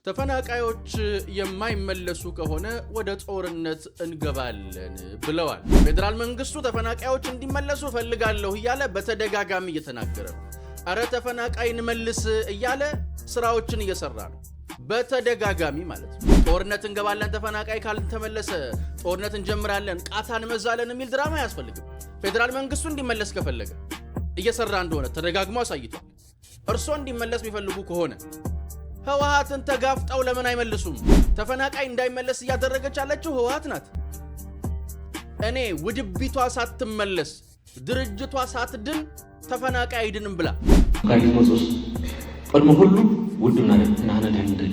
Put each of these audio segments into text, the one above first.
ተፈናቃዮች የማይመለሱ ከሆነ ወደ ጦርነት እንገባለን ብለዋል። ፌደራል መንግስቱ ተፈናቃዮች እንዲመለሱ ፈልጋለሁ እያለ በተደጋጋሚ እየተናገረ ነው። አረ ተፈናቃይን መልስ እያለ ስራዎችን እየሰራ ነው። በተደጋጋሚ ማለት ነው። ጦርነት እንገባለን፣ ተፈናቃይ ካልተመለሰ ጦርነት እንጀምራለን፣ ቃታን መዛለን የሚል ድራማ አያስፈልግም። ፌደራል መንግስቱ እንዲመለስ ከፈለገ እየሰራ እንደሆነ ተደጋግሞ አሳይቷል። እርሶ እንዲመለስ የሚፈልጉ ከሆነ ህወሓትን ተጋፍጠው ለምን አይመልሱም? ተፈናቃይ እንዳይመለስ እያደረገች ያለችው ህወሓት ናት። እኔ ውድቢቷ ሳትመለስ ድርጅቷ ሳትድን ተፈናቃይ አይድንም ብላ ካዲስ መጽስ ቀድሞ ሁሉ ውድና ናና ደንደል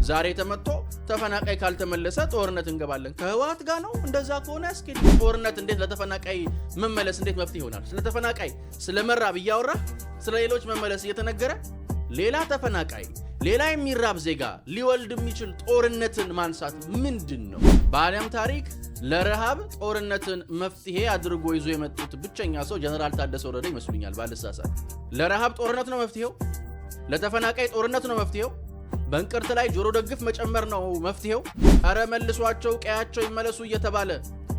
ዛሬ ተመጥቶ ተፈናቃይ ካልተመለሰ ጦርነት እንገባለን ከህወሓት ጋር ነው። እንደዛ ከሆነ እስኪ ጦርነት እንዴት ለተፈናቃይ መመለስ እንዴት መፍትሄ ይሆናል? ስለ ተፈናቃይ ስለ መራብ እያወራ ስለ ሌሎች መመለስ እየተነገረ ሌላ ተፈናቃይ ሌላ የሚራብ ዜጋ ሊወልድ የሚችል ጦርነትን ማንሳት ምንድን ነው? በዓለም ታሪክ ለረሃብ ጦርነትን መፍትሄ አድርጎ ይዞ የመጡት ብቸኛ ሰው ጀነራል ታደሰ ወረደ ይመስሉኛል ባልሳሳት። ለረሃብ ጦርነት ነው መፍትሄው? ለተፈናቃይ ጦርነት ነው መፍትሄው? በእንቅርት ላይ ጆሮ ደግፍ መጨመር ነው መፍትሄው? አረ መልሷቸው ቀያቸው ይመለሱ እየተባለ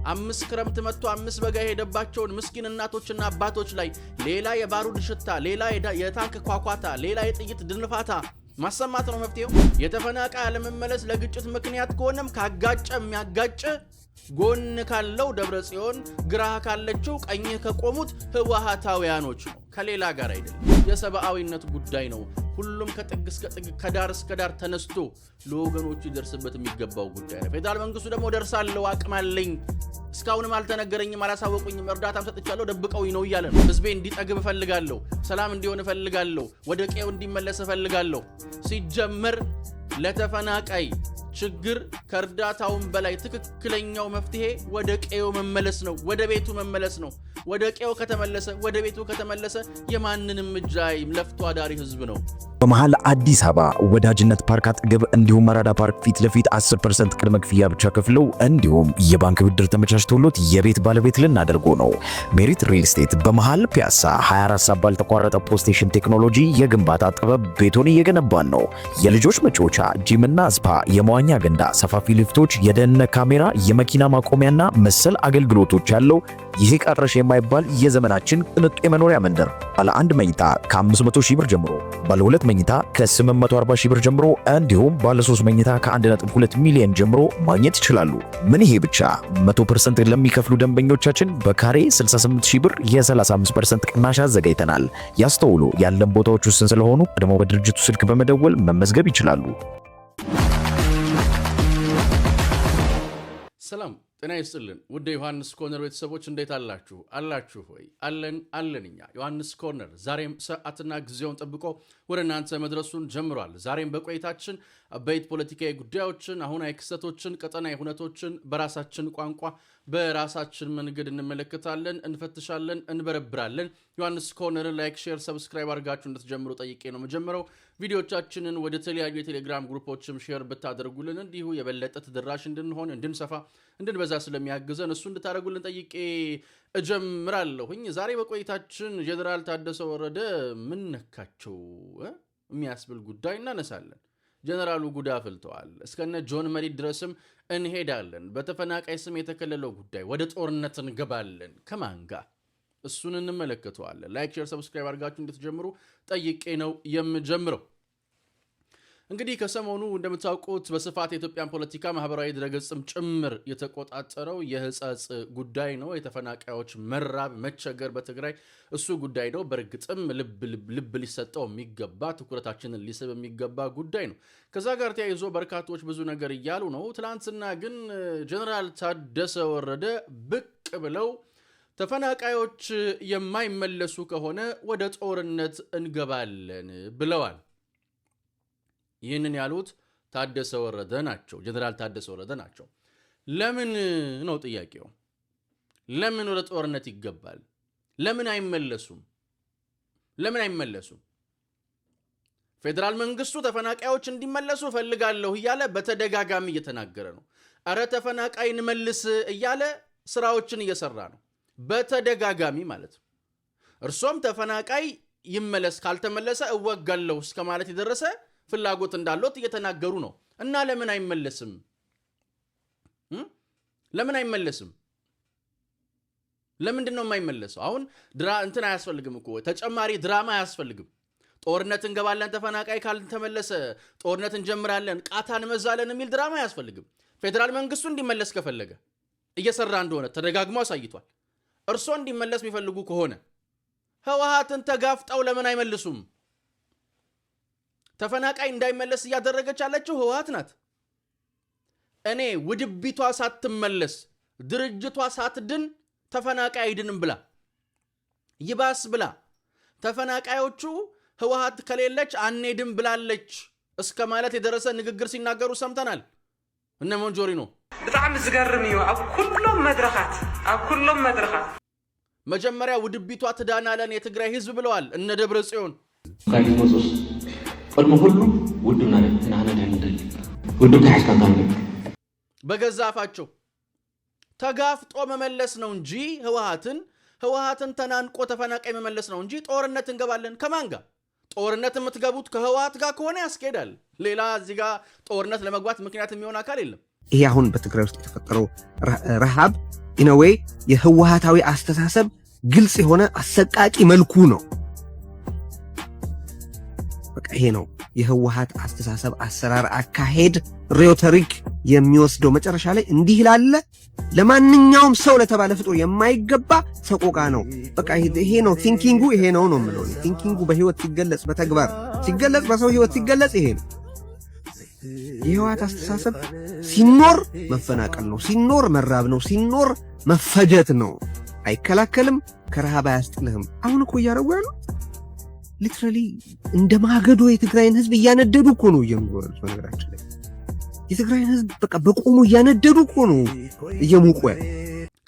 5 ክረምት መጥቶ 5 በጋ የሄደባቸውን ምስኪን እናቶችና አባቶች ላይ ሌላ የባሩድ ሽታ፣ ሌላ የታንክ ኳኳታ፣ ሌላ የጥይት ድንፋታ ማሰማት ነው መፍትሄው? የተፈናቃይ አለመመለስ ለግጭት ምክንያት ከሆነም ካጋጨ የሚያጋጭ ጎን ካለው ደብረ ጽዮን፣ ግራህ ካለችው ቀኝህ ከቆሙት ህወሓታውያኖች ነው፣ ከሌላ ጋር አይደለም። የሰብአዊነት ጉዳይ ነው። ሁሉም ከጥግ እስከ ጥግ ከዳር እስከ ዳር ተነስቶ ለወገኖቹ ይደርስበት የሚገባው ጉዳይ ነው። ፌደራል መንግስቱ ደግሞ ደርሳለሁ አቅም አለኝ እስካሁንም አልተነገረኝም አላሳወቁኝም እርዳታም ሰጥቻለሁ ደብቀውኝ ነው እያለ ነው። ህዝቤ እንዲጠግብ እፈልጋለሁ፣ ሰላም እንዲሆን እፈልጋለሁ፣ ወደ ቀዬው እንዲመለስ እፈልጋለሁ። ሲጀመር ለተፈናቃይ ችግር ከእርዳታውን በላይ ትክክለኛው መፍትሄ ወደ ቀዬው መመለስ ነው፣ ወደ ቤቱ መመለስ ነው። ወደ ቀዬው ከተመለሰ ወደ ቤቱ ከተመለሰ የማንንም እጅ ለፍቶ አዳሪ ህዝብ ነው። በመሃል አዲስ አበባ ወዳጅነት ፓርክ አጠገብ እንዲሁም መራዳ ፓርክ ፊት ለፊት 10% ቅድመ ክፍያ ብቻ ከፍለው እንዲሁም የባንክ ብድር ተመቻችቶሎት የቤት ባለቤት ልናደርጎ ነው። ሜሪት ሪል ስቴት በመሃል ፒያሳ 24 ሰዓት ባልተቋረጠ ፖስቴሽን ቴክኖሎጂ የግንባታ ጥበብ ቤቶን እየገነባን ነው። የልጆች መጫወቻ፣ ጂምና ስፓ፣ የመዋኛ ገንዳ፣ ሰፋፊ ሊፍቶች፣ የደህንነት ካሜራ፣ የመኪና ማቆሚያና መሰል አገልግሎቶች ያለው ይሄ ቀረሽ የማይባል የዘመናችን ቅንጡ የመኖሪያ መንደር ባለ 1 መኝታ ከ500 ሺህ ብር ጀምሮ፣ ባለ 2 መኝታ ከ840 ሺህ ብር ጀምሮ እንዲሁም ባለ 3 መኝታ ከ1.2 ሚሊዮን ጀምሮ ማግኘት ይችላሉ። ምን ይሄ ብቻ 100% ለሚከፍሉ ደንበኞቻችን በካሬ 68 ሺህ ብር የ35% ቅናሽ አዘጋጅተናል። ያስተውሉ፣ ያለን ቦታዎች ውስን ስለሆኑ ቀድሞ በድርጅቱ ስልክ በመደወል መመዝገብ ይችላሉ። ሰላም ጤና ይስጥልን ውድ ዮሐንስ ኮርነር ቤተሰቦች እንዴት አላችሁ? አላችሁ ሆይ? አለንኛ። ዮሐንስ ኮርነር ዛሬም ሰዓትና ጊዜውን ጠብቆ ወደ እናንተ መድረሱን ጀምሯል። ዛሬም በቆይታችን አበይት ፖለቲካዊ ጉዳዮችን፣ አሁናዊ ክስተቶችን፣ ቀጠናዊ ሁነቶችን በራሳችን ቋንቋ በራሳችን መንገድ እንመለከታለን፣ እንፈትሻለን፣ እንበረብራለን። ዮሐንስ ኮርነርን ላይክ፣ ሼር፣ ሰብስክራይብ አድርጋችሁ እንድትጀምሩ ጠይቄ ነው መጀመረው። ቪዲዮቻችንን ወደ ተለያዩ የቴሌግራም ግሩፖችም ሼር ብታደርጉልን እንዲሁ የበለጠ ተደራሽ እንድንሆን እንድንሰፋ እንድንበዛ ስለሚያግዘን እሱ እንድታደርጉልን ጠይቄ እጀምራለሁኝ። ዛሬ በቆይታችን ጀነራል ታደሰ ወረደ ምን ነካቸው የሚያስብል ጉዳይ እናነሳለን። ጀነራሉ ጉዳ አፍልተዋል። እስከነ ጆን መሪድ ድረስም እንሄዳለን። በተፈናቃይ ስም የተከለለው ጉዳይ ወደ ጦርነት እንገባለን ከማን ጋር? እሱን እንመለከተዋለን። ላይክ፣ ሼር፣ ሰብስክራይብ አድርጋችሁ እንድትጀምሩ ጠይቄ ነው የምጀምረው። እንግዲህ ከሰሞኑ እንደምታውቁት በስፋት የኢትዮጵያን ፖለቲካ ማህበራዊ ድረገጽም ጭምር የተቆጣጠረው የህጻጽ ጉዳይ ነው። የተፈናቃዮች መራብ መቸገር በትግራይ እሱ ጉዳይ ነው። በእርግጥም ልብ ሊሰጠው የሚገባ ትኩረታችንን ሊስብ የሚገባ ጉዳይ ነው። ከዛ ጋር ተያይዞ በርካቶች ብዙ ነገር እያሉ ነው። ትላንትና ግን ጀነራል ታደሰ ወረደ ብቅ ብለው ተፈናቃዮች የማይመለሱ ከሆነ ወደ ጦርነት እንገባለን ብለዋል። ይህንን ያሉት ታደሰ ወረደ ናቸው፣ ጀነራል ታደሰ ወረደ ናቸው። ለምን ነው ጥያቄው? ለምን ወደ ጦርነት ይገባል? ለምን አይመለሱም? ፌደራል መንግስቱ ተፈናቃዮች እንዲመለሱ ፈልጋለሁ እያለ በተደጋጋሚ እየተናገረ ነው። አረ ተፈናቃይን መልስ እያለ ስራዎችን እየሰራ ነው፣ በተደጋጋሚ ማለት ነው። እርሶም ተፈናቃይ ይመለስ ካልተመለሰ እወጋለሁ እስከ ማለት የደረሰ ፍላጎት እንዳለው እየተናገሩ ነው እና ለምን አይመለስም ለምንድነው የማይመለሰው አሁን እንትን አያስፈልግም እኮ ተጨማሪ ድራማ አያስፈልግም ጦርነት እንገባለን ተፈናቃይ ካልተመለሰ ጦርነት እንጀምራለን ቃታን መዛለን የሚል ድራማ አያስፈልግም ፌደራል መንግስቱ እንዲመለስ ከፈለገ እየሰራ እንደሆነ ተደጋግሞ አሳይቷል እርሶ እንዲመለስ የሚፈልጉ ከሆነ ህወሓትን ተጋፍጠው ለምን አይመልሱም ተፈናቃይ እንዳይመለስ ያደረገች ያለችው ህወሓት ናት እኔ ውድቢቷ ሳትመለስ ድርጅቷ ሳትድን ተፈናቃይ አይድንም ብላ ይባስ ብላ ተፈናቃዮቹ ህወሓት ከሌለች አንሄድም ብላለች እስከ ማለት የደረሰ ንግግር ሲናገሩ ሰምተናል እነ ሞንጆሪኖ በጣም ዝገርም እዩ ኣብ ኩሎም መድረኻት መጀመሪያ ውድቢቷ ትዳናለን የትግራይ ህዝብ ብለዋል እነ ደብረ ጽዮን ካሊስ መሶስ ቀድሞ ሁሉ ውድና ናነ ደንደል ውድብ ተሐስካንታም በገዛፋቸው ተጋፍጦ መመለስ ነው እንጂ ህወሓትን ተናንቆ ተፈናቃይ መመለስ ነው እንጂ ጦርነት እንገባለን ከማን ጋር ጦርነት የምትገቡት ከህወሓት ጋር ከሆነ ያስኬዳል ሌላ እዚህ ጋር ጦርነት ለመግባት ምክንያት የሚሆን አካል የለም ይሄ አሁን በትግራይ ውስጥ የተፈጠረው ረሃብ ኢን ኤ ዌይ የህወሓታዊ አስተሳሰብ ግልጽ የሆነ አሰቃቂ መልኩ ነው በቃ ይሄ ነው የህወሓት አስተሳሰብ አሰራር አካሄድ ሪዮተሪክ የሚወስደው መጨረሻ ላይ እንዲህ ይላል ለማንኛውም ሰው ለተባለ ፍጡር የማይገባ ሰቆቃ ነው በቃ ይሄ ነው ቲንኪንጉ ይሄ ነው የምለው ቲንኪንጉ በህይወት ሲገለጽ በተግባር ሲገለጽ በሰው ህይወት ሲገለጽ ይሄ ነው የህወሓት አስተሳሰብ ሲኖር መፈናቀል ነው ሲኖር መራብ ነው ሲኖር መፈጀት ነው አይከላከልም ከረሃብ አያስጥልህም አሁን እኮ እያረጉ ያለው ሊትራሊ እንደማገዶ የትግራይን ህዝብ እያነደዱ እኮ ነው እየሞገሩት ነገራችን ላይ የትግራይን ህዝብ በቃ በቆሙ እያነደዱ እኮ ነው እየሞቁ ያለ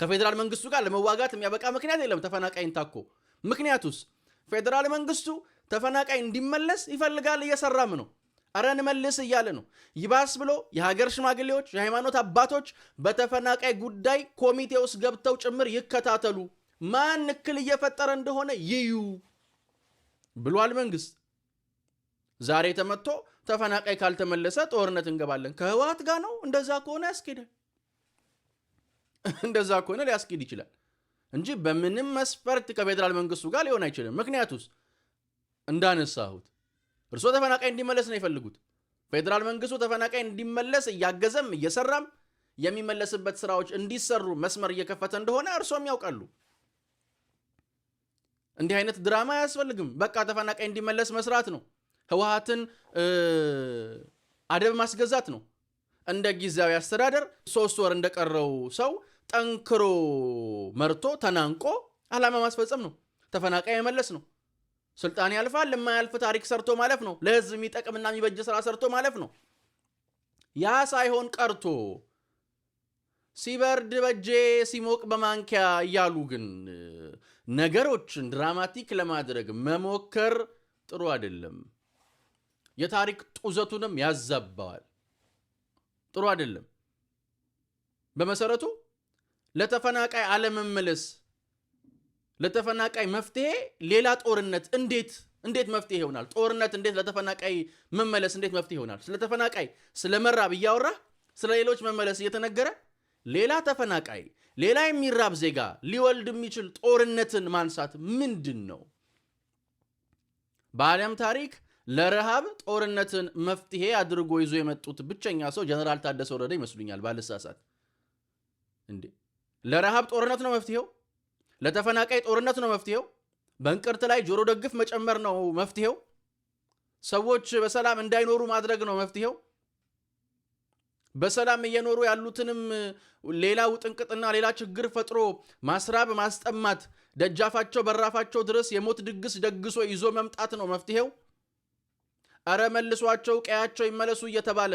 ከፌደራል መንግስቱ ጋር ለመዋጋት የሚያበቃ ምክንያት የለም ተፈናቃይን ታኮ ምክንያቱስ ፌደራል መንግስቱ ተፈናቃይ እንዲመለስ ይፈልጋል እየሰራም ነው አረን መልስ እያለ ነው ይባስ ብሎ የሀገር ሽማግሌዎች የሃይማኖት አባቶች በተፈናቃይ ጉዳይ ኮሚቴ ውስጥ ገብተው ጭምር ይከታተሉ ማን ንክል እየፈጠረ እንደሆነ ይዩ ብሏል መንግስት ዛሬ ተመቶ ተፈናቃይ ካልተመለሰ ጦርነት እንገባለን ከህወሓት ጋር ነው እንደዛ ከሆነ ያስኬዳል እንደዛ ከሆነ ሊያስኬድ ይችላል እንጂ በምንም መስፈርት ከፌደራል መንግስቱ ጋር ሊሆን አይችልም ምክንያቱስ እንዳነሳሁት እርሶ ተፈናቃይ እንዲመለስ ነው ይፈልጉት ፌደራል መንግስቱ ተፈናቃይ እንዲመለስ ያገዘም እየሰራም የሚመለስበት ስራዎች እንዲሰሩ መስመር እየከፈተ እንደሆነ እርሶም ያውቃሉ እንዲህ አይነት ድራማ ያስፈልግም በቃ ተፈናቃይ እንዲመለስ መስራት ነው ህወሓትን አደብ ማስገዛት ነው እንደ ጊዜያዊ አስተዳደር 3 ወር እንደቀረው ሰው ጠንክሮ መርቶ ተናንቆ አላማ ማስፈጸም ነው ተፈናቃይ መመለስ ነው ስልጣን ያልፋል ለማያልፍ ታሪክ ሰርቶ ማለፍ ነው ለህዝብ የሚጠቅምና የሚበጅ ስራ ሰርቶ ማለፍ ነው ያ ሳይሆን ቀርቶ ሲበርድ በጄ ሲሞቅ በማንኪያ እያሉ ግን ነገሮችን ድራማቲክ ለማድረግ መሞከር ጥሩ አይደለም የታሪክ ጡዘቱንም ያዛባዋል ጥሩ አይደለም በመሰረቱ ለተፈናቃይ አለመመለስ ለተፈናቃይ መፍትሄ ሌላ ጦርነት እንዴት መፍትሄ ይሆናል ጦርነት እንዴት ለተፈናቃይ መመለስ እንዴት መፍትሄ ይሆናል ስለተፈናቃይ ስለመራብ ያወራ ስለሌሎች መመለስ እየተነገረ ሌላ ተፈናቃይ ሌላ የሚራብ ዜጋ ሊወልድ የሚችል ጦርነትን ማንሳት ምንድነው በዓለም ታሪክ ለረሃብ ጦርነትን መፍትሄ አድርጎ ይዞ የመጡት ብቸኛ ሰው ጀነራል ታደሰ ወረደ ይመስሉኛል ባልሳሳት እንዴ ለረሃብ ጦርነት ነው መፍትሄው ለተፈናቃይ ጦርነት ነው መፍትሄው በእንቅርት ላይ ጆሮ ደግፍ መጨመር ነው መፍትሄው ሰዎች በሰላም እንዳይኖሩ ማድረግ ነው መፍትሄው በሰላም እየኖሩ ያሉትንም ሌላ ውጥንቅጥና ሌላ ችግር ፈጥሮ ማስራብ ማስጠማት ደጃፋቸው በራፋቸው ድረስ የሞት ድግስ ደግሶ ይዞ መምጣት ነው መፍትሄው አረ መልሷቸው ቀያቸው ይመለሱ እየተባለ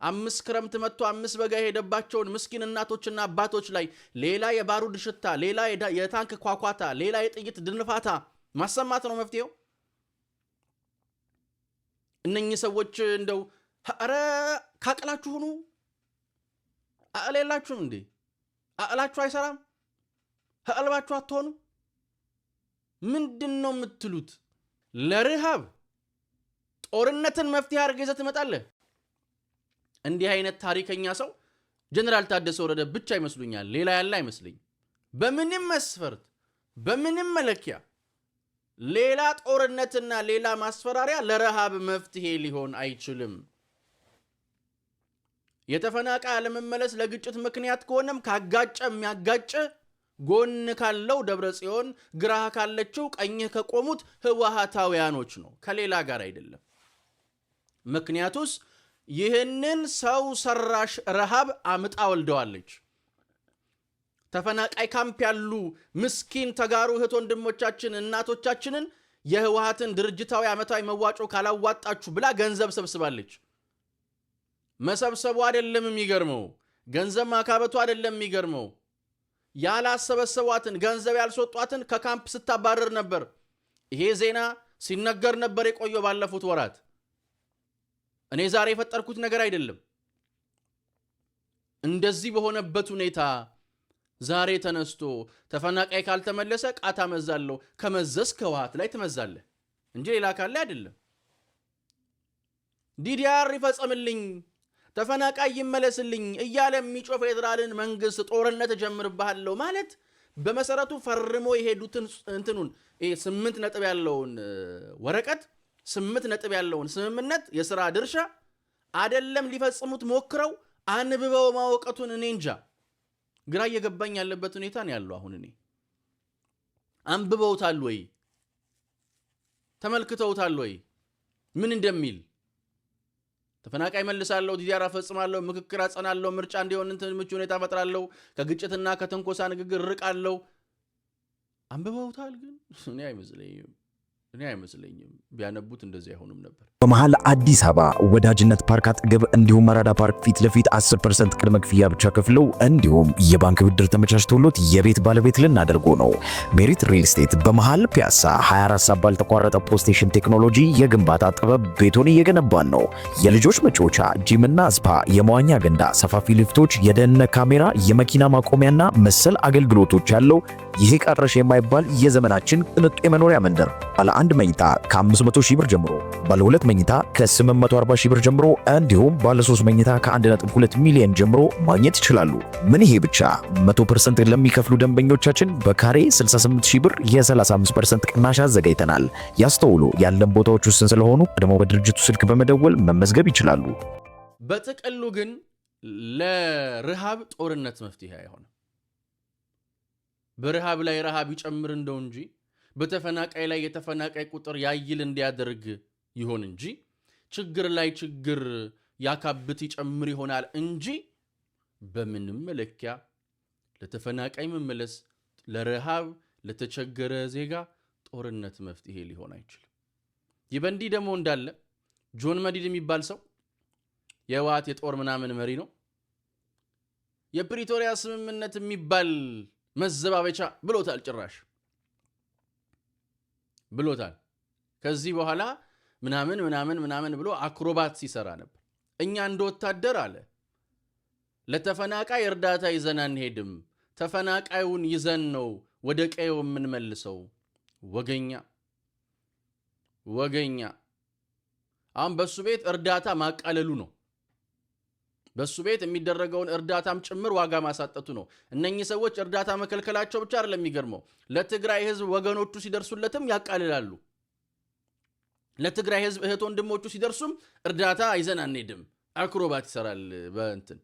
5 ክረምት መጥቶ 5 በጋ ሄደባቸውን ምስኪን እናቶችና አባቶች ላይ ሌላ የባሩድ ሽታ ሌላ የታንክ ኳኳታ ሌላ የጥይት ድንፋታ ማሰማት ነው መፍትሄው እነኚህ ሰዎች እንደው አረ ካቀላችሁ ሁኑ አቀላላችሁም እንዴ አቀላችሁ አይሰራም አቀልባችሁ አትሆኑ ምንድነው የምትሉት ለረሃብ ጦርነትን መፍትሄ አድርገህ ይዘህ ትመጣለህ። እንዲህ አይነት ታሪከኛ ሰው ጀነራል ታደሰ ወረደ ብቻ ይመስሉኛል፣ ሌላ ያለ አይመስልኝ። በምንም መስፈርት በምንም መለኪያ ሌላ ጦርነትና ሌላ ማስፈራሪያ ለረሃብ መፍትሄ ሊሆን አይችልም። የተፈናቃይ አለመመለስ ለግጭት ምክንያት ከሆነም ካጋጨ የሚያጋጭ ጎን ካለው ደብረ ጽዮን፣ ግራህ ካለችው ቀኝህ ከቆሙት ህወሓታውያኖች ነው፣ ከሌላ ጋር አይደለም። ምክንያቱስ ይህንን ሰው ሰራሽ ረሃብ አምጣ ወልደዋለች። ተፈናቃይ ካምፕ ያሉ ምስኪን ተጋሩ እህት ወንድሞቻችን እናቶቻችንን የህወሓትን ድርጅታዊ ዓመታዊ መዋጮ ካላዋጣችሁ ብላ ገንዘብ ሰብስባለች። መሰብሰቡ አይደለም የሚገርመው፣ ገንዘብ ማካበቱ አይደለም የሚገርመው፣ ያላሰበሰቧትን ገንዘብ ያልሰጧትን ከካምፕ ስታባረር ነበር። ይሄ ዜና ሲነገር ነበር የቆየው ባለፉት ወራት። እኔ ዛሬ የፈጠርኩት ነገር አይደለም። እንደዚህ በሆነበት ሁኔታ ዛሬ ተነስቶ ተፈናቃይ ካልተመለሰ ቃታ መዛለው ከመዘስ ከህወሓት ላይ ትመዛለህ እንጂ ሌላ ካለ አይደለም። ዲዲአር ይፈጸምልኝ ተፈናቃይ ይመለስልኝ እያለ የሚጮህ ፌደራልን መንግስት ጦርነት ጀምርባለው ማለት በመሰረቱ ፈርሞ የሄዱትን እንትኑን 8 ነጥብ ያለውን ወረቀት 8 ነጥብ ያለውን ስምምነት የሥራ ድርሻ አይደለም ሊፈጽሙት ሞክረው አንብበው ማወቀቱን እኔ እንጃ ግራ እየገባኝ ያለበት ሁኔታ ነው ያለው። አሁን እኔ አንብበውታል ወይ ተመልክተውታል ወይ ምን እንደሚል ተፈናቃይ መልሳለሁ፣ ዲዲአር ፈጽማለሁ፣ ምክክር አጸናለሁ፣ ምርጫ እንዲሆን ምቹ ሁኔታ ፈጥራለሁ፣ ከግጭትና ከተንኮሳ ንግግር ርቃለሁ። አንብበውታል ግን እኔ አይመስለኝም ቢያነቡት እንደዚህ አይሆንም ነበር። በመሃል አዲስ አበባ ወዳጅነት ፓርክ አጠገብ እንዲሁም መራዳ ፓርክ ፊት ለፊት 10% ቅድመ ክፍያ ብቻ ከፍለው እንዲሁም የባንክ ብድር ተመቻችቶሎት የቤት ባለቤት ልናደርጎ ነው። ሜሪት ሪል ስቴት በመሃል ፒያሳ 24 ሰዓት ባልተቋረጠ ፖስቴሽን ቴክኖሎጂ የግንባታ ጥበብ ቤቶን እየገነባን ነው። የልጆች መጫወቻ፣ ጂምና ስፓ፣ የመዋኛ ገንዳ፣ ሰፋፊ ሊፍቶች፣ የደህንነት ካሜራ፣ የመኪና ማቆሚያና መሰል አገልግሎቶች ያለው ይሄ ቀረሽ የማይባል የዘመናችን ቅንጡ የመኖሪያ መንደር ባለ 1 መኝታ ከ500 ሺህ ብር ጀምሮ፣ ባለ 2 መኝታ ከ840 ሺህ ብር ጀምሮ እንዲሁም ባለ 3 መኝታ ከ1.2 ሚሊዮን ጀምሮ ማግኘት ይችላሉ። ምን ይሄ ብቻ 100% ለሚከፍሉ ደንበኞቻችን በካሬ 68 ሺህ ብር የ35% ቅናሽ አዘጋጅተናል። ያስተውሉ፣ ያለን ቦታዎች ውስን ስለሆኑ ቀድሞ በድርጅቱ ስልክ በመደወል መመዝገብ ይችላሉ። በጥቅሉ ግን ለረሃብ ጦርነት መፍትሄ አይሆንም። በረሃብ ላይ ረሃብ ይጨምር እንደው እንጂ በተፈናቃይ ላይ የተፈናቃይ ቁጥር ያይል እንዲያደርግ ይሆን እንጂ ችግር ላይ ችግር ያካብት ይጨምር ይሆናል እንጂ በምንም መለኪያ ለተፈናቃይ መመለስ፣ ለረሃብ ለተቸገረ ዜጋ ጦርነት መፍትሄ ሊሆን አይችልም። ይበንዲ ደግሞ እንዳለ ጆን መዲድ የሚባል ሰው የህወሓት የጦር ምናምን መሪ ነው። የፕሪቶሪያ ስምምነት የሚባል መዘባበቻ ብሎታል፣ ጭራሽ ብሎታል። ከዚህ በኋላ ምናምን ብሎ አክሮባት ሲሰራ ነበር። እኛ እንደ ወታደር አለ ለተፈናቃይ እርዳታ ይዘን አንሄድም፣ ተፈናቃዩን ይዘን ነው ወደ ቀየው የምንመልሰው። ወገኛ አሁን በሱ ቤት እርዳታ ማቃለሉ ነው። በሱ ቤት የሚደረገውን እርዳታም ጭምር ዋጋ ማሳጠቱ ነው። እነኚህ ሰዎች እርዳታ መከልከላቸው ብቻ አይደለም የሚገርመው፣ ለትግራይ ህዝብ ወገኖቹ ሲደርሱለትም ያቃልላሉ። ለትግራይ ህዝብ እህት ወንድሞቹ ሲደርሱም እርዳታ ይዘን አንሄድም፣ አክሮባት ይሰራል። በእንትን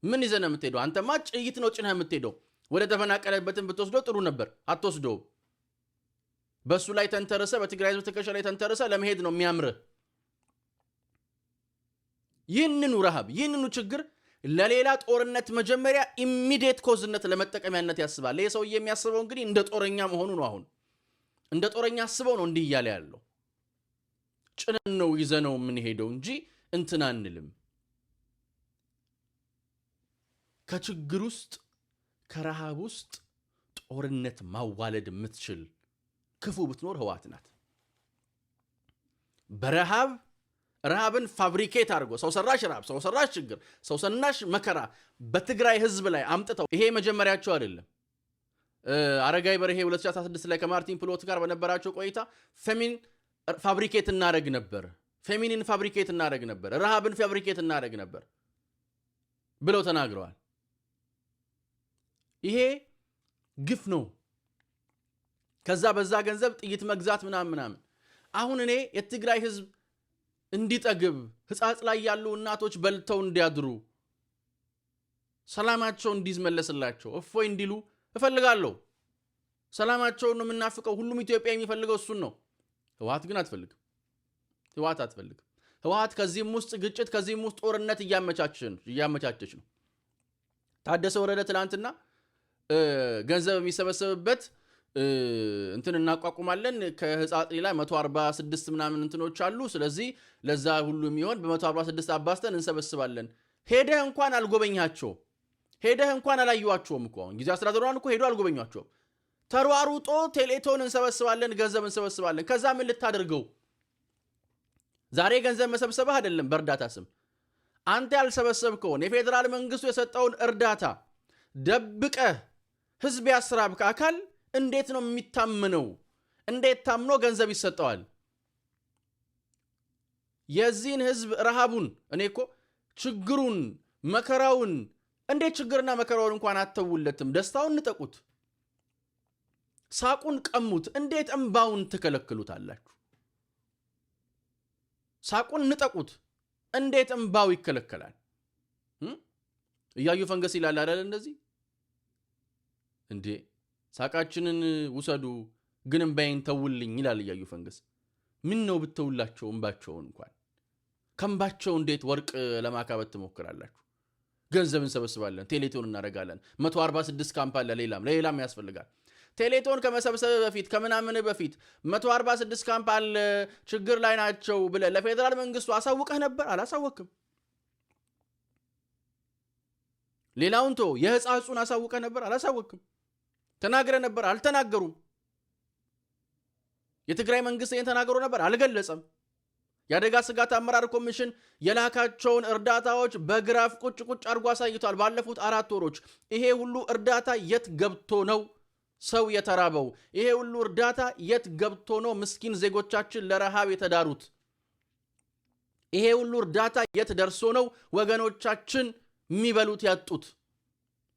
ምን ይዘን የምትሄደው አንተማ ጭይት ነው ጭነህ የምትሄደው። ወደ ተፈናቀለበትን ብትወስደው ጥሩ ነበር፣ አትወስደውም። በሱ ላይ ተንተረሰ፣ በትግራይ ህዝብ ትከሻ ላይ ተንተረሰ ለመሄድ ነው የሚያምርህ። ይህንኑ ረሃብ ይህንኑ ችግር ለሌላ ጦርነት መጀመሪያ ኢሚዲየት ኮዝነት ለመጠቀሚያነት ያስባል። ይህ ሰውዬ የሚያስበው እንግዲህ እንደ ጦረኛ መሆኑ ነው። አሁን እንደ ጦረኛ አስበው ነው እንዲህ እያለ ያለው። ጭነን ነው ይዘነው የምንሄደው እንጂ እንትን አንልም። ከችግር ውስጥ ከረሃብ ውስጥ ጦርነት ማዋለድ የምትችል ክፉ ብትኖር ህወሓት ናት። ረሃብን ፋብሪኬት አድርጎ ሰው ሰራሽ ረሃብ፣ ሰው ሰራሽ ችግር፣ ሰው ሰናሽ መከራ በትግራይ ህዝብ ላይ አምጥተው ይሄ መጀመሪያቸው አይደለም። አረጋይ በርሄ 2016 ላይ ከማርቲን ፕሎት ጋር በነበራቸው ቆይታ ፌሚን ፋብሪኬት እናደርግ ነበር፣ ፌሚኒን ፋብሪኬት እናደርግ ነበር ረሃብን ፋብሪኬት እናደርግ ነበር ብለው ተናግረዋል ይሄ ግፍ ነው ከዛ በዛ ገንዘብ ጥይት መግዛት ምናምን አሁን እኔ የትግራይ ህዝብ እንዲጠግብ ህፃጽ ላይ ያሉ እናቶች በልተው እንዲያድሩ ሰላማቸው እንዲዝመለስላቸው እፎይ እንዲሉ እፈልጋለሁ ሰላማቸው ነው የምናፍቀው ሁሉም ኢትዮጵያ የሚፈልገው እሱን ነው ህወሓት ግን አትፈልግም ህወሓት ከዚህም ውስጥ ግጭት ከዚህም ውስጥ ጦርነት እያመቻቸች ነው ታደሰ ወረደ ትላንትና ገንዘብ የሚሰበሰብበት እንትን እናቋቁማለን ከህፃጽ ላይ 146 ምናምን እንትኖች አሉ ስለዚህ ለዛ ሁሉ የሚሆን በ146 አባስተን እንሰበስባለን ሄደ እንኳን አልጎበኛቸው ሄደ እንኳን አላዩዋቸውም እኮ ጊዜ አስተዳደሩን እኮ ሄዶ አልጎበኛቸው ተሯሩጦ ቴሌቶን እንሰበስባለን ገንዘብ እንሰበስባለን ከዛ ምን ልታደርገው ዛሬ ገንዘብ መሰብሰብህ አይደለም በእርዳታ ስም አንተ ያልሰበሰብከውን የፌደራል መንግስቱ የሰጠውን እርዳታ ደብቀህ ህዝብ ያስራብከ አካል እንዴት ነው የሚታመነው እንዴት ታምኖ ገንዘብ ይሰጠዋል የዚህን ህዝብ ረሃቡን እኔ እኮ ችግሩን መከራውን እንዴት ችግርና መከራውን እንኳን አተውለትም ደስታውን ንጠቁት ሳቁን ቀሙት እንዴት እንባውን ተከለክሉታላችሁ ሳቁን ንጠቁት እንዴት እንባው ይከለከላል እያዩ ፈንገስ ይላል አይደል እንደዚህ እንዴ ሳቃችንን ውሰዱ ግን እንባይን ተውልኝ ይላል እያዩ ፈንገስ ምን ነው ብተውላቸው እንባቸውን እንኳን ከምባቸው እንዴት ወርቅ ለማካበት ትሞክራላችሁ ገንዘብ እንሰበስባለን ቴሌቶን እናረጋለን 146 ካምፕ አለ ሌላም ያስፈልጋል ቴሌቶን ከመሰብሰብ በፊት ከምናምን በፊት 146 ካምፕ አለ ችግር ላይ ናቸው ብለ ለፌደራል መንግስቱ አሳውቀህ ነበር አላሳወቅም ሌላውን ቶ የህፃጹን አሳውቀህ ነበር አላሳወቅም ተናግረ ነበር አልተናገሩም የትግራይ መንግስት ተናግሮ ነበር አልገለጸም ያደጋ ስጋት አመራር ኮሚሽን የላካቸውን እርዳታዎች በግራፍ ቁጭ አርጎ አሳይቷል ባለፉት 4 ወሮች ይሄ ሁሉ እርዳታ የት ገብቶ ነው ሰው የተራበው ይሄ ሁሉ እርዳታ የት ገብቶ ነው ምስኪን ዜጎቻችን ለረሃብ የተዳሩት ይሄ ሁሉ እርዳታ የት ደርሶ ነው ወገኖቻችን የሚበሉት ያጡት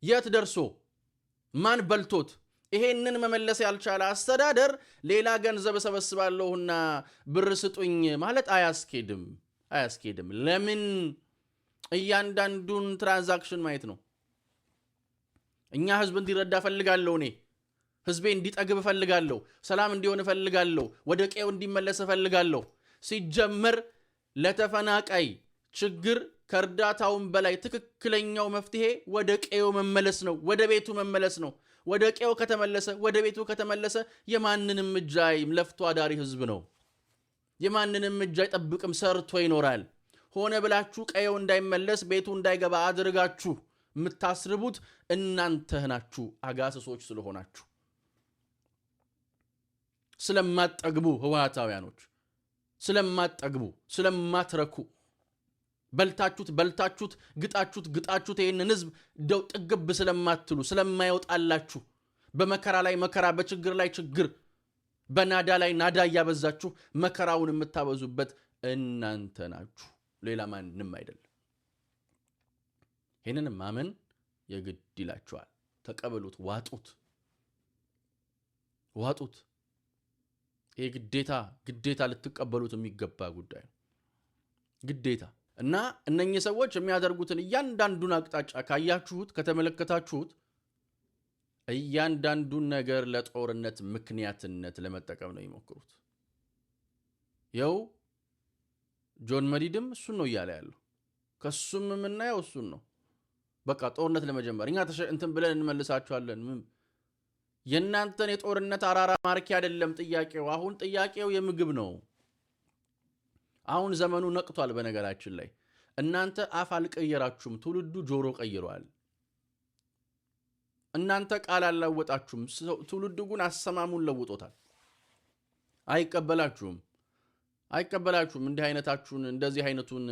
የት ደርሶ ማን በልቶት ይሄንን መመለስ ያልቻለ አስተዳደር ሌላ ገንዘብ ሰበስባለሁና ብር ስጡኝ ማለት አያስኬድም ለምን እያንዳንዱን ትራንዛክሽን ማየት ነው እኛ ህዝብ እንዲረዳ ፈልጋለሁ እኔ ህዝቤ እንዲጠግብ ፈልጋለሁ ሰላም እንዲሆን ፈልጋለሁ ወደ ቀዬው እንዲመለስ ፈልጋለሁ ሲጀመር ለተፈናቃይ ችግር ከርዳታውን በላይ ትክክለኛው መፍትሄ ወደ ቀዬው መመለስ ነው ወደ ቤቱ መመለስ ነው ወደ ቀዬው ከተመለሰ ወደ ቤቱ ከተመለሰ የማንንም እጅ ለፍቶ አዳሪ ህዝብ ነው የማንንም እጅ አይጠብቅም ሰርቶ ይኖራል ሆነ ብላችሁ ቀዬው እንዳይመለስ ቤቱ እንዳይገባ አድርጋችሁ የምታስርቡት እናንተ ናችሁ አጋሰሶች ስለሆናችሁ ስለማትጠግቡ ህወሓታውያኖች ስለማትጠግቡ ስለማትረኩ በልታችሁት ግጣችሁት ይሄንን ህዝብ ደው ጥግብ ስለማትሉ ስለማይወጣላችሁ በመከራ ላይ መከራ በችግር ላይ ችግር በናዳ ላይ ናዳ ያበዛችሁ መከራውን የምታበዙበት እናንተ ናችሁ ሌላ ማንንም አይደለም ይሄንን ማመን የግድ ይላችኋል ተቀበሉት ዋጡት ይሄ ግዴታ ልትቀበሉት የሚገባ ጉዳይ ነው ግዴታ እና እነኚህ ሰዎች የሚያደርጉትን እያንዳንዱን አቅጣጫ ካያችሁት ከተመለከታችሁት እያንዳንዱን ነገር ለጦርነት ምክንያትነት ለመጠቀም ነው ይሞክሩት ያው ጆን መዲድም እሱን ነው ያለ ያለው ከሱም ምናየው እሱን ነው በቃ ጦርነት ለመጀመር እኛ እንትን ብለን እንመልሳቸዋለን የናንተን የጦርነት አራራ ማርኪ አይደለም ጥያቄው አሁን ጥያቄው የምግብ ነው አሁን ዘመኑ ነቅቷል በነገራችን ላይ እናንተ አፍ አልቀየራችሁም ትውልዱ ጆሮ ቀይሯል እናንተ ቃል አላወጣችሁም ትውልዱ ግን አሰማሙን ለውጦታል አይቀበላችሁም እንዲህ አይነታችሁን እንደዚህ አይነቱን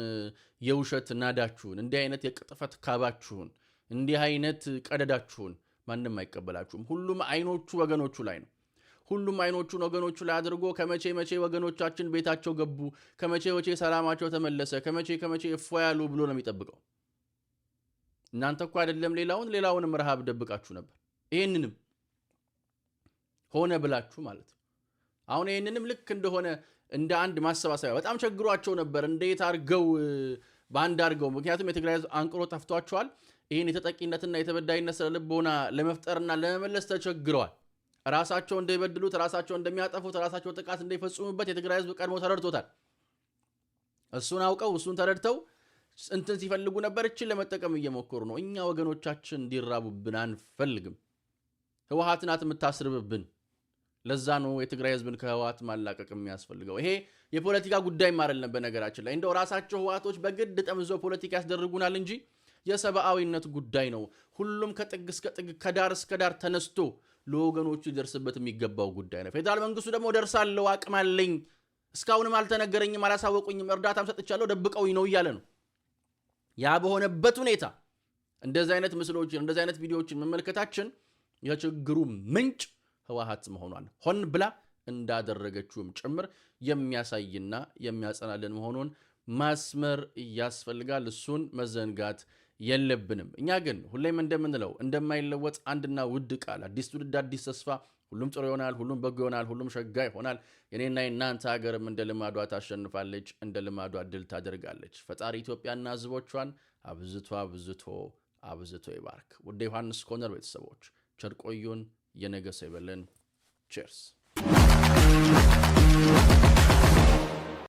የውሸት ናዳችሁን እንዲህ አይነት የቅጥፈት ካባችሁን እንዲህ አይነት ቀደዳችሁን ማንንም አይቀበላችሁም ሁሉም አይኖቹ ወገኖቹ ላይ ነው ሁሉም አይኖቹን ወገኖቹ ላይ አድርጎ ከመቼ መቼ ወገኖቻችን ቤታቸው ገቡ፣ ከመቼ መቼ ሰላማቸው ተመለሰ፣ ከመቼ እፎያሉ ብሎ ነው የሚጠብቀው። እናንተ እኮ አይደለም ሌላውንም ረሃብ ደብቃችሁ ነበር። ይሄንንም ሆነ ብላችሁ ማለት ነው። አሁን ይሄንንም ልክ እንደሆነ እንደ አንድ ማሰባሰቢያ በጣም ቸግሯቸው ነበር። እንዴት አርገው ባንድ አርገው፣ ምክንያቱም የትግራይ ህዝብ አንቅሮ ጠፍቷቸዋል። ይሄን የተጠቂነትና የተበዳይነት ስለልቦና ለመፍጠርና ለመመለስ ተቸግረዋል። ራሳቸው እንደይበድሉት፣ ራሳቸው እንደሚያጠፉት፣ ራሳቸው ጥቃት እንደይፈጽሙበት የትግራይ ህዝብ ቀድሞ ተረድቶታል። እሱን አውቀው እሱን ተረድተው እንትን ሲፈልጉ ነበር። እችን ለመጠቀም እየሞከሩ ነው። እኛ ወገኖቻችን እንዲራቡብን አንፈልግም። ህወሓት ናት የምታስርብብን። ለዛ ነው የትግራይ ህዝብን ከህወሓት ማላቀቅ የሚያስፈልገው። ይሄ የፖለቲካ ጉዳይም አይደለም። በነገራችን ላይ እንደው ራሳቸው ህወሓቶች በግድ ጠምዘው ፖለቲካ ያስደርጉናል እንጂ የሰብአዊነት ጉዳይ ነው። ሁሉም ከጥግ እስከ ጥግ ከዳር እስከ ዳር ተነስቶ ለወገኖቹ ይደርስበት የሚገባው ጉዳይ ነው። ፌዴራል መንግስቱ ደግሞ ደርሳለሁ፣ አቅም አለኝ፣ እስካሁንም አልተነገረኝም፣ አላሳወቁኝም፣ እርዳታም ሰጥቻለሁ፣ ደብቀውኝ ነው እያለ ነው። ያ በሆነበት ሁኔታ እንደዚህ አይነት ምስሎችን እንደዚህ አይነት ቪዲዮዎችን መመልከታችን የችግሩ ምንጭ ህወሓት መሆኗን ሆን ብላ እንዳደረገችውም ጭምር የሚያሳይና የሚያጸናልን መሆኑን ማስመር ያስፈልጋል። እሱን መዘንጋት የለብንም። እኛ ግን ሁሌም እንደምንለው እንደማይለወጥ አንድና ውድ ቃል አዲስ ትውልድ አዲስ ተስፋ፣ ሁሉም ጥሩ ይሆናል፣ ሁሉም በጎ ይሆናል፣ ሁሉም ሸጋ ይሆናል። የኔና የናንተ ሀገርም እንደ ልማዷ ታሸንፋለች፣ እንደ ልማዷ ድል ታደርጋለች። ፈጣሪ ኢትዮጵያና ህዝቦቿን አብዝቶ ይባርክ። ወደ ዮሐንስ ኮርነር ቤተሰቦች ቸር ቆዩን። የነገ ሰው ይበለን። ቼርስ